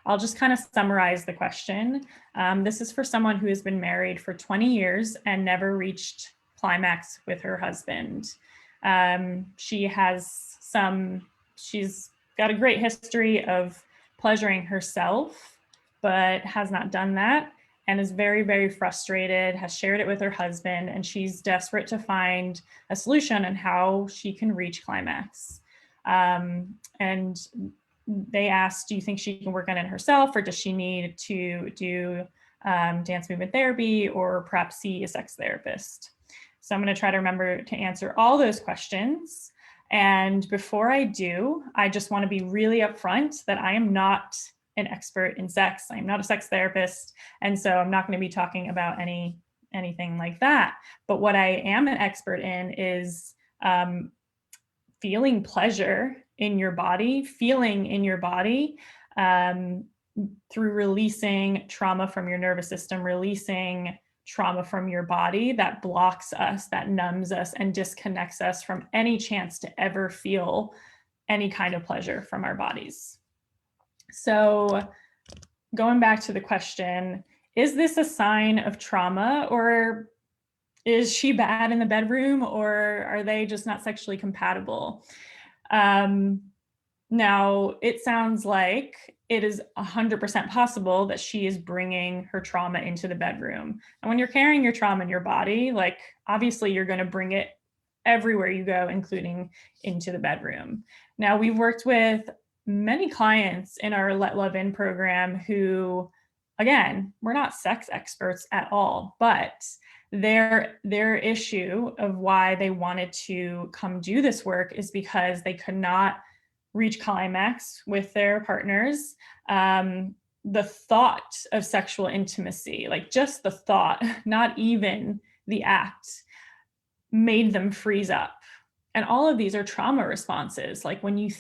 I'll just kind of summarize the question. This is for someone who has been married for 20 years and never reached climax with her husband. She's got a great history of pleasuring herself, but has not done that and is very, very frustrated, has shared it with her husband, and she's desperate to find a solution on how she can reach climax. And they asked, do you think she can work on it herself, or does she need to do dance movement therapy or perhaps see a sex therapist? So I'm going to try to remember to answer all those questions. And before I do, I just want to be really upfront that I am not an expert in sex. I'm not a sex therapist. And so I'm not going to be talking about anything like that. But what I am an expert in is feeling pleasure in your body, feeling in your body through releasing trauma from your nervous system, releasing trauma from your body that blocks us, that numbs us, and disconnects us from any chance to ever feel any kind of pleasure from our bodies. So going back to the question, is this a sign of trauma, or is she bad in the bedroom, or are they just not sexually compatible? Now, it sounds like it is 100% possible that she is bringing her trauma into the bedroom. And when you're carrying your trauma in your body, like obviously you're going to bring it everywhere you go, including into the bedroom. Now, we've worked with many clients in our Let Love In program who, again, we're not sex experts at all, but their issue of why they wanted to come do this work is because they could not reach climax with their partners. The thought of sexual intimacy, like just the thought, not even the act, made them freeze up. And all of these are trauma responses. Like when you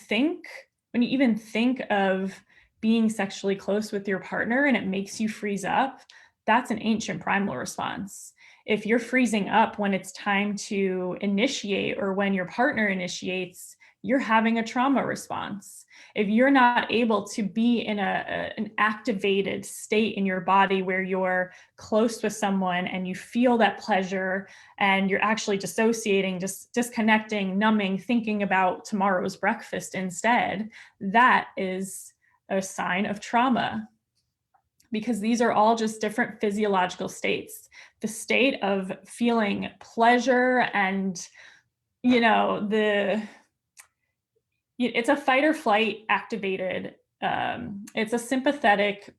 even think of being sexually close with your partner and it makes you freeze up, that's an ancient primal response. If you're freezing up when it's time to initiate or when your partner initiates, you're having a trauma response. If you're not able to be in an activated state in your body where you're close with someone and you feel that pleasure and you're actually dissociating, just disconnecting, numbing, thinking about tomorrow's breakfast instead, that is a sign of trauma. Because these are all just different physiological states. The state of feeling pleasure and, it's a fight or flight activated. It's a sympathetic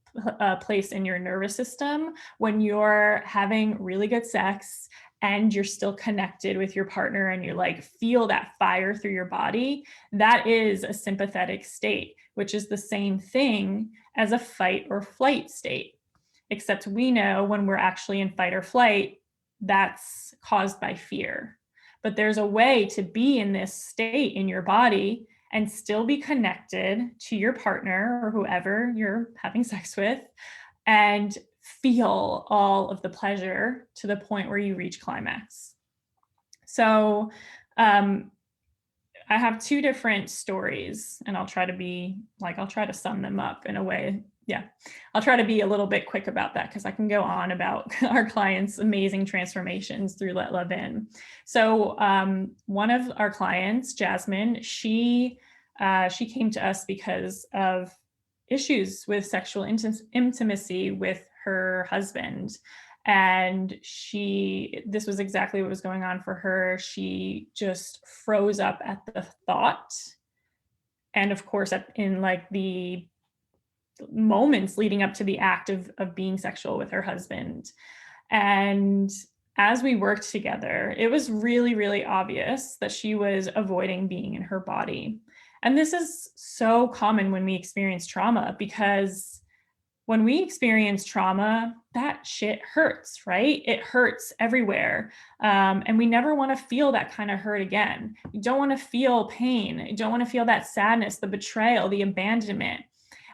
place in your nervous system when you're having really good sex and you're still connected with your partner and you like feel that fire through your body. That is a sympathetic state, which is the same thing as a fight or flight state, except we know when we're actually in fight or flight, that's caused by fear. But there's a way to be in this state in your body and still be connected to your partner or whoever you're having sex with and feel all of the pleasure to the point where you reach climax. So I have two different stories and I'll try to sum them up in a way. Yeah, I'll try to be a little bit quick about that because I can go on about our clients' amazing transformations through Let Love In. So one of our clients, Jasmine, she came to us because of issues with sexual intimacy with her husband. And this was exactly what was going on for her. She just froze up at the thought. And of course, in like the moments leading up to the act of being sexual with her husband. And as we worked together, it was really, really obvious that she was avoiding being in her body. And this is so common when we experience trauma, because when we experience trauma, that shit hurts, right? It hurts everywhere. And we never want to feel that kind of hurt again. You don't want to feel pain. You don't want to feel that sadness, the betrayal, the abandonment.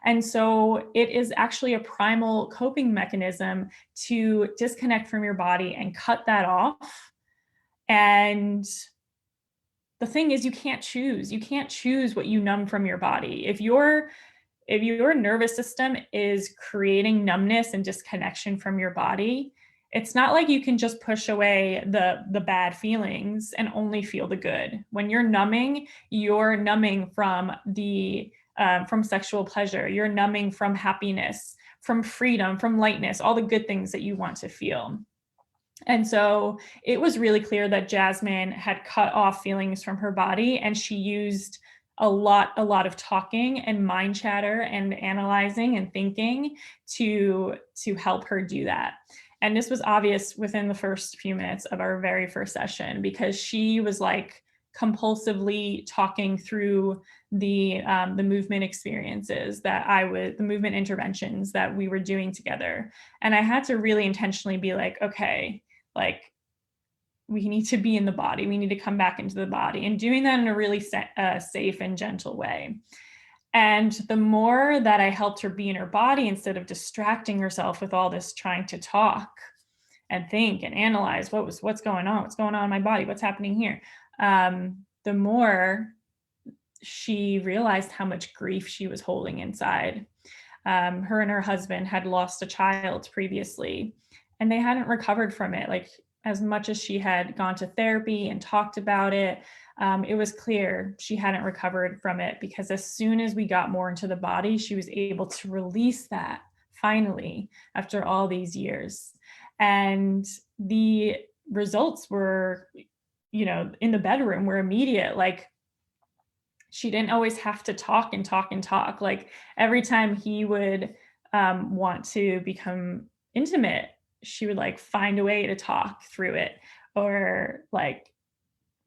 And so it is actually a primal coping mechanism to disconnect from your body and cut that off. And the thing is, you can't choose. You can't choose what you numb from your body. If you're if your nervous system is creating numbness and disconnection from your body, it's not like you can just push away the bad feelings and only feel the good. When you're numbing from from sexual pleasure, you're numbing from happiness, from freedom, from lightness, all the good things that you want to feel. And so it was really clear that Jasmine had cut off feelings from her body, and she used a lot of talking and mind chatter and analyzing and thinking to help her do that. And this was obvious within the first few minutes of our very first session, because she was like compulsively talking through the movement experiences the movement interventions that we were doing together. And I had to really intentionally be like, okay, like, we need to be in the body. We need to come back into the body, and doing that in a really safe and gentle way. And the more that I helped her be in her body instead of distracting herself with all this trying to talk and think and analyze what's going on in my body, what's happening here, the more she realized how much grief she was holding inside. Her and her husband had lost a child previously, and they hadn't recovered from it. Like, as much as she had gone to therapy and talked about it, it was clear she hadn't recovered from it, because as soon as we got more into the body, she was able to release that finally after all these years. And the results were, in the bedroom were immediate. Like, she didn't always have to talk and talk and talk. Like, every time he would want to become intimate, she would like find a way to talk through it, or like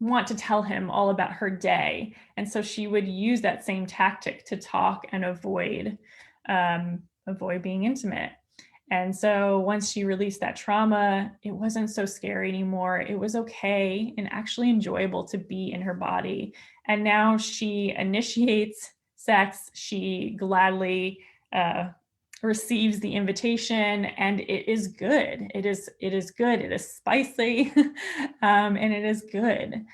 want to tell him all about her day. And so she would use that same tactic to talk and avoid being intimate. And so once she released that trauma, it wasn't so scary anymore. It was okay and actually enjoyable to be in her body. And now she initiates sex. She gladly receives the invitation, and it is good. It is good. It is spicy, and it is good.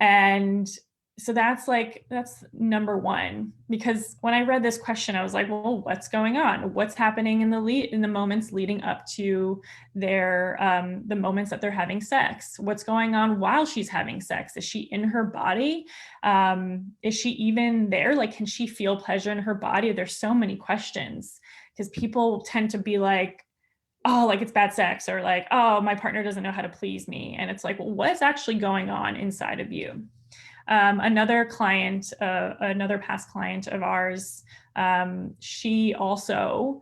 And so that's number one. Because when I read this question, I was like, well, what's going on? What's happening in the moments leading up to their the moments that they're having sex? What's going on while she's having sex? Is she in her body? Is she even there? Like, can she feel pleasure in her body? There's so many questions, because people tend to be like, oh, like it's bad sex, or like, oh, my partner doesn't know how to please me. And it's like, well, what's actually going on inside of you? Another past client of ours, she also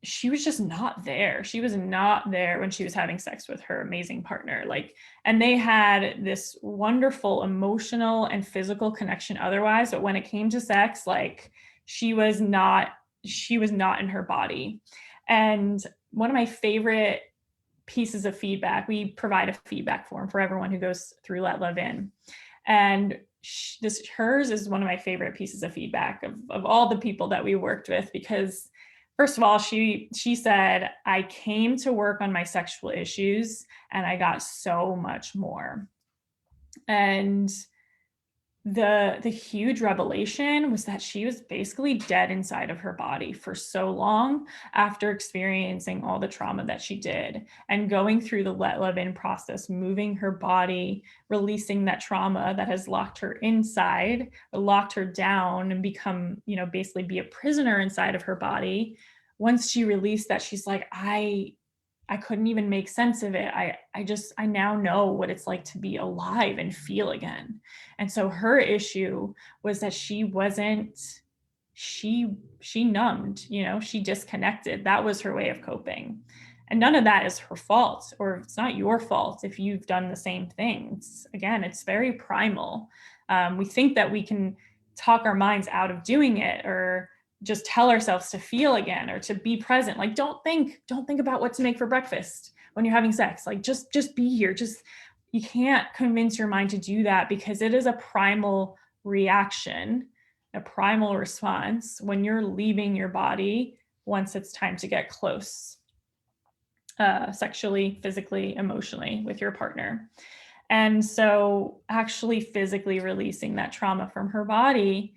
she was just not there. She was not there when she was having sex with her amazing partner. Like, and they had this wonderful emotional and physical connection otherwise, but when it came to sex, like, she was not in her body. And one of my favorite pieces of feedback, we provide a feedback form for everyone who goes through Let Love In. And hers is one of my favorite pieces of feedback of all the people that we worked with, because first of all, she said, I came to work on my sexual issues and I got so much more. And the huge revelation was that she was basically dead inside of her body for so long after experiencing all the trauma that she did, and going through the Let Love In process, moving her body, releasing that trauma that has locked her inside, or locked her down, and become, basically be a prisoner inside of her body. Once she released that, she's like, I couldn't even make sense of it. I now know what it's like to be alive and feel again. And so her issue was that she numbed, she disconnected. That was her way of coping. And none of that is her fault, or it's not your fault if you've done the same things. Again, it's very primal. We think that we can talk our minds out of doing it, or just tell ourselves to feel again, or to be present. Like, don't think about what to make for breakfast when you're having sex. Like, just be here. You can't convince your mind to do that, because it is a primal reaction, a primal response when you're leaving your body once it's time to get close, sexually, physically, emotionally with your partner. And so actually physically releasing that trauma from her body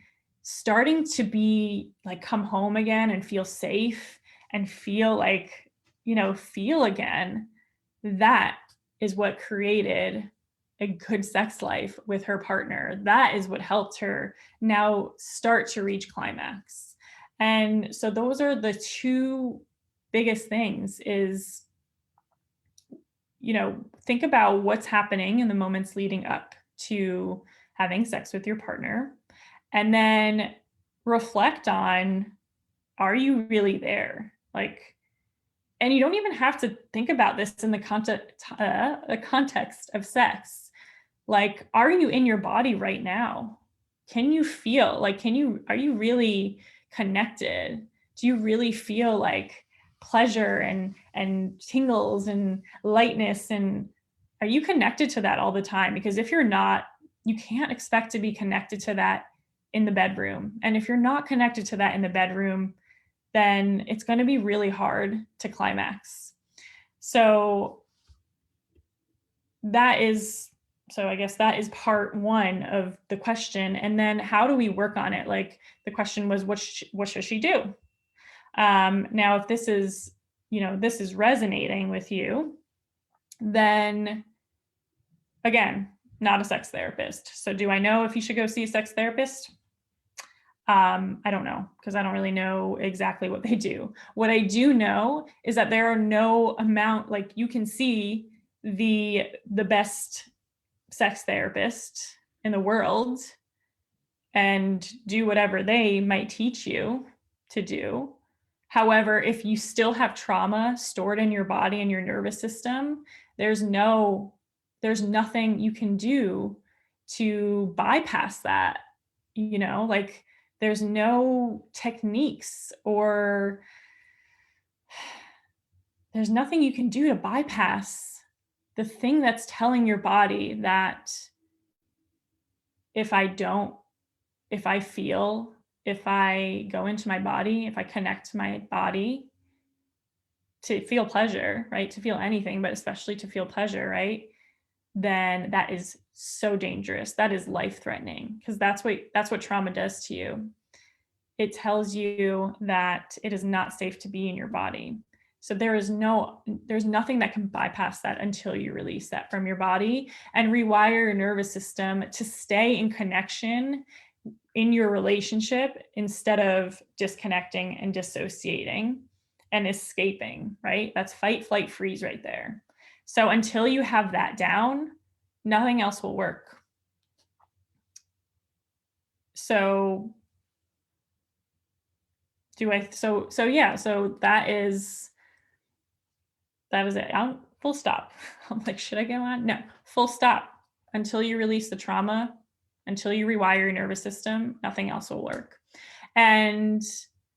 starting to be like, come home again and feel safe and feel like, feel again, that is what created a good sex life with her partner. That is what helped her now start to reach climax. And so those are the two biggest things is, think about what's happening in the moments leading up to having sex with your partner, and then reflect on, are you really there? Like, and you don't even have to think about this in the context of sex. Like, are you in your body right now? Can you feel like, are you really connected? Do you really feel like pleasure and tingles and lightness? And are you connected to that all the time? Because if you're not, you can't expect to be connected to that in the bedroom. And if you're not connected to that in the bedroom, then it's going to be really hard to climax. So I guess that is part one of the question. And then how do we work on it? Like, the question was, what should she do? Now, if this is, this is resonating with you, then again, not a sex therapist. So do I know if you should go see a sex therapist? I don't know, because I don't really know exactly what they do. What I do know is that there are no amount, like, you can see the best sex therapist in the world and do whatever they might teach you to do. However, if you still have trauma stored in your body and your nervous system, there's nothing you can do to bypass that. Like, there's no techniques, or there's nothing you can do to bypass the thing that's telling your body that if I go into my body, if I connect to my body to feel pleasure, right? To feel anything, but especially to feel pleasure, right? Then that is so dangerous. That is life-threatening, because that's what trauma does to you. It tells you that it is not safe to be in your body. So there's nothing that can bypass that until you release that from your body and rewire your nervous system to stay in connection in your relationship instead of disconnecting and dissociating and escaping, right? That's fight, flight, freeze right there. So until you have that down, nothing else will work. So that is it. Full stop. I'm like, should I go on? No, full stop. Until you release the trauma, until you rewire your nervous system, nothing else will work. And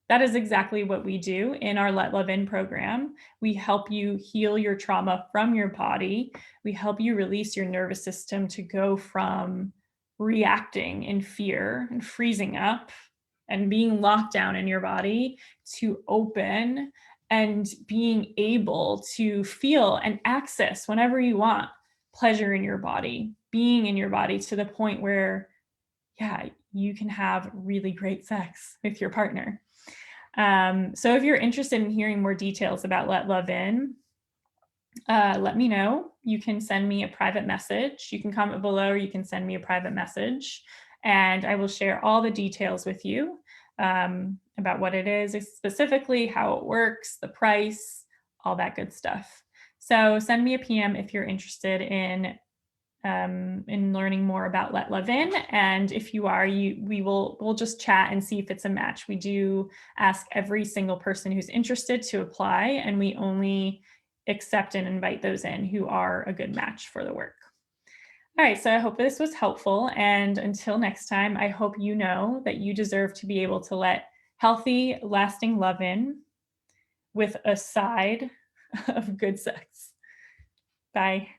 that is exactly what we do in our Let Love In program. We help you heal your trauma from your body. We help you release your nervous system to go from reacting in fear and freezing up and being locked down in your body to open and being able to feel and access whenever you want pleasure in your body, being in your body to the point where, you can have really great sex with your partner. So if you're interested in hearing more details about Let Love In, let me know. You can send me a private message. You can comment below, or you can send me a private message, and I will share all the details with you about what it is, specifically how it works, the price, all that good stuff. So send me a PM if you're interested in learning more about Let Love In. And if you are, we'll just chat and see if it's a match. We do ask every single person who's interested to apply, and we only accept and invite those in who are a good match for the work. All right, so I hope this was helpful. And until next time, I hope you know that you deserve to be able to let healthy, lasting love in with a side of good sex. Bye.